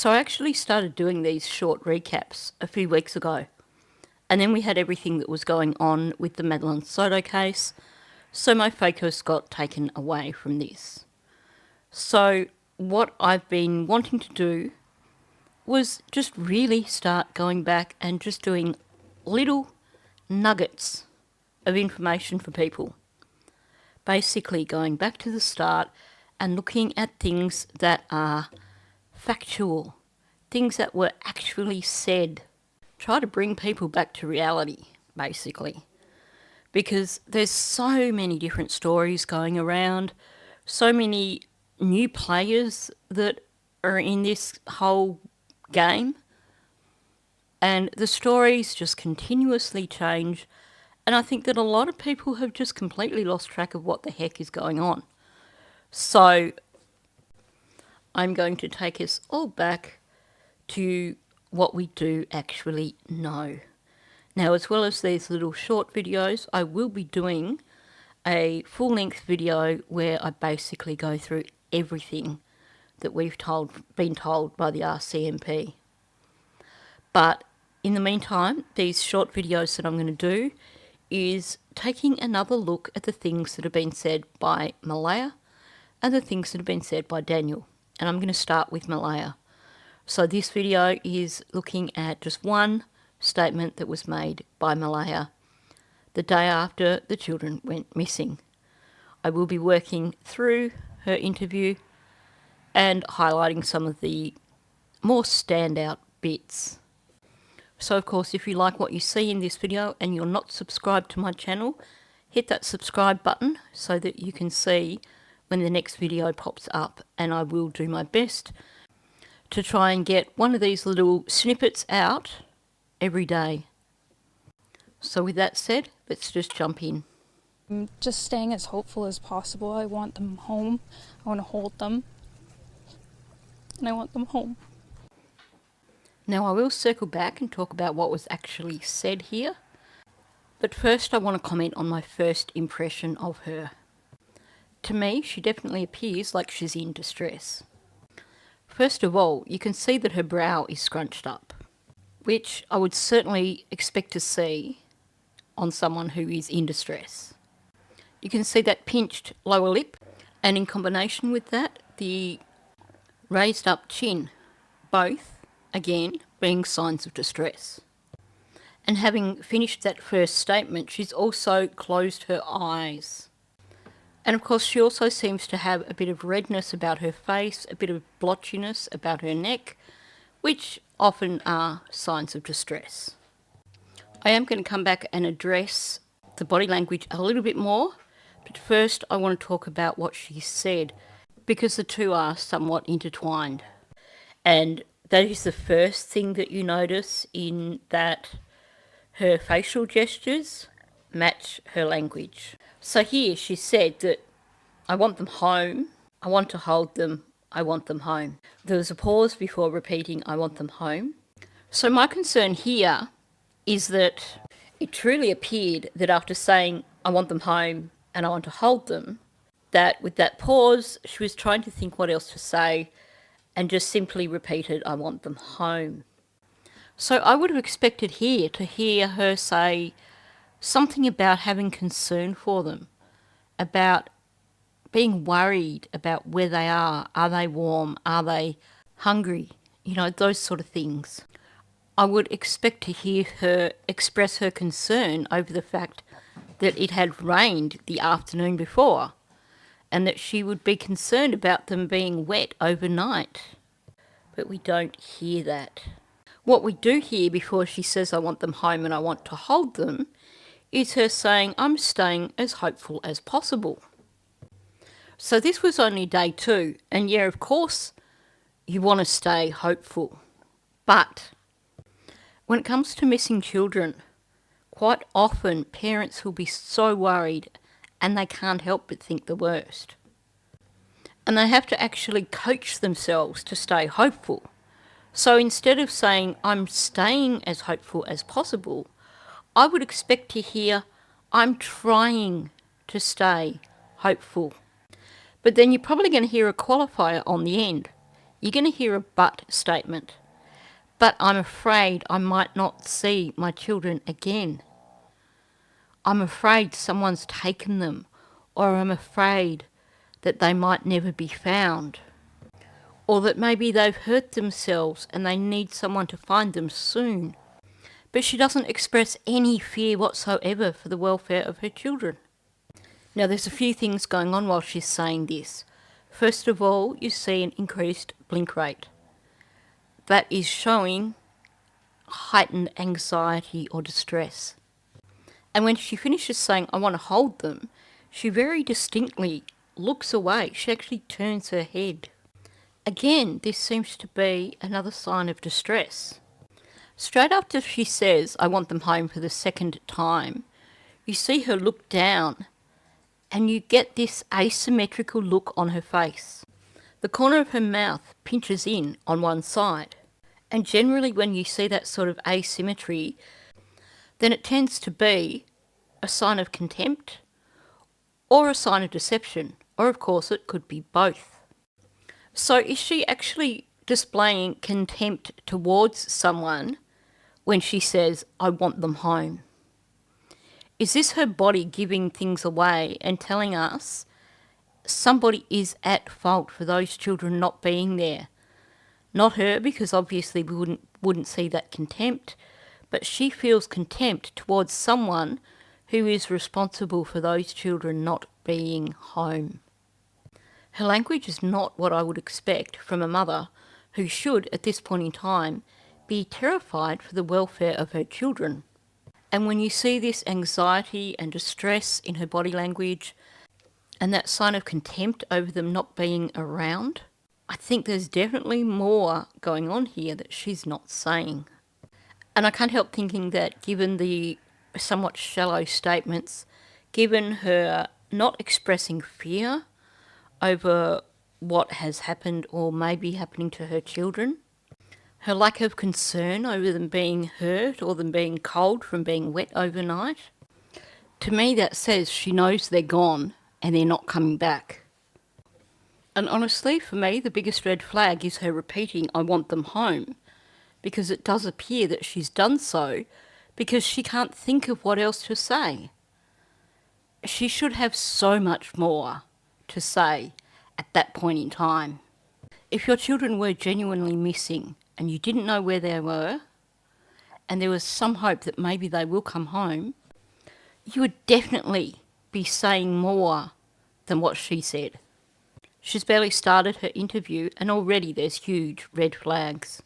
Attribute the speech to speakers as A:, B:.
A: So I actually started doing these short recaps a few weeks ago. And then we had everything that was going on with the Madeline Soto case. So my focus got taken away from this. So what I've been wanting to do was just really start going back and just doing little nuggets of information for people. Basically going back to the start and looking at things that are factual, things that were actually said. Try to bring people back to reality, basically. Because there's so many different stories going around, so many new players that are in this whole game, and the stories just continuously change, and I think that a lot of people have just completely lost track of what the heck is going on. So I'm going to take us all back to what we do actually know. Now, as well as these little short videos, I will be doing a full-length video where I basically go through everything that we've been told by the RCMP. But in the meantime, these short videos that I'm going to do is taking another look at the things that have been said by Malehya and the things that have been said by Daniel. And I'm going to start with Malehya. So this video is looking at just one statement that was made by Malehya the day after the children went missing. I will be working through her interview and highlighting some of the more standout bits. So of course, if you like what you see in this video and you're not subscribed to my channel, hit that subscribe button so that you can see when the next video pops up, and I will do my best to try and get one of these little snippets out every day. So with that said, let's just jump in.
B: I'm just staying as hopeful as possible. I want them home. I want to hold them. And I want them home.
A: Now I will circle back and talk about what was actually said here. But first I want to comment on my first impression of her. To me, she definitely appears like she's in distress. First of all, you can see that her brow is scrunched up, which I would certainly expect to see on someone who is in distress. You can see that pinched lower lip, and in combination with that, the raised up chin, both, again, being signs of distress. And having finished that first statement, she's also closed her eyes. And of course, she also seems to have a bit of redness about her face, a bit of blotchiness about her neck, which often are signs of distress. I am going to come back and address the body language a little bit more, but first I want to talk about what she said, because the two are somewhat intertwined. And that is the first thing that you notice, in that her facial gestures match her language. So here she said that I want them home, I want to hold them, I want them home. There was a pause before repeating I want them home. So my concern here is that it truly appeared that after saying I want them home and I want to hold them, that with that pause she was trying to think what else to say and just simply repeated I want them home. So I would have expected here to hear her say something about having concern for them, about being worried about where they are they warm, are they hungry, those sort of things. I would expect to hear her express her concern over the fact that it had rained the afternoon before, and that she would be concerned about them being wet overnight. But we don't hear that. What we do hear before she says I want them home and I want to hold them is her saying I'm staying as hopeful as possible. So this was only day 2, and yeah, of course you want to stay hopeful. But when it comes to missing children, quite often parents will be so worried and they can't help but think the worst. And they have to actually coach themselves to stay hopeful. So instead of saying, I'm staying as hopeful as possible, I would expect to hear, I'm trying to stay hopeful. But then you're probably going to hear a qualifier on the end. you're going to hear a but statement. But I'm afraid I might not see my children again. I'm afraid someone's taken them, or I'm afraid that they might never be found, or that maybe they've hurt themselves and they need someone to find them soon. But she doesn't express any fear whatsoever for the welfare of her children. Now, there's a few things going on while she's saying this. First of all, you see an increased blink rate. That is showing heightened anxiety or distress. And when she finishes saying, I want to hold them, she very distinctly looks away. She actually turns her head. Again, this seems to be another sign of distress. Straight after she says, I want them home for the second time, you see her look down and you get this asymmetrical look on her face. The corner of her mouth pinches in on one side. And generally when you see that sort of asymmetry, then it tends to be a sign of contempt or a sign of deception, or of course it could be both. So is she actually displaying contempt towards someone when she says, I want them home? Is this her body giving things away and telling us somebody is at fault for those children not being there? Not her, because obviously we wouldn't see that contempt, but she feels contempt towards someone who is responsible for those children not being home. Her language is not what I would expect from a mother who should, at this point in time, be terrified for the welfare of her children. And when you see this anxiety and distress in her body language and that sign of contempt over them not being around, I think there's definitely more going on here that she's not saying. And I can't help thinking that given the somewhat shallow statements, given her not expressing fear over what has happened or may be happening to her children, her lack of concern over them being hurt or them being cold from being wet overnight, to me that says she knows they're gone and they're not coming back. And honestly, for me, the biggest red flag is her repeating, I want them home, because it does appear that she's done so because she can't think of what else to say. She should have so much more to say at that point in time. If your children were genuinely missing and you didn't know where they were, and there was some hope that maybe they will come home, you would definitely be saying more than what she said. She's barely started her interview and already there's huge red flags.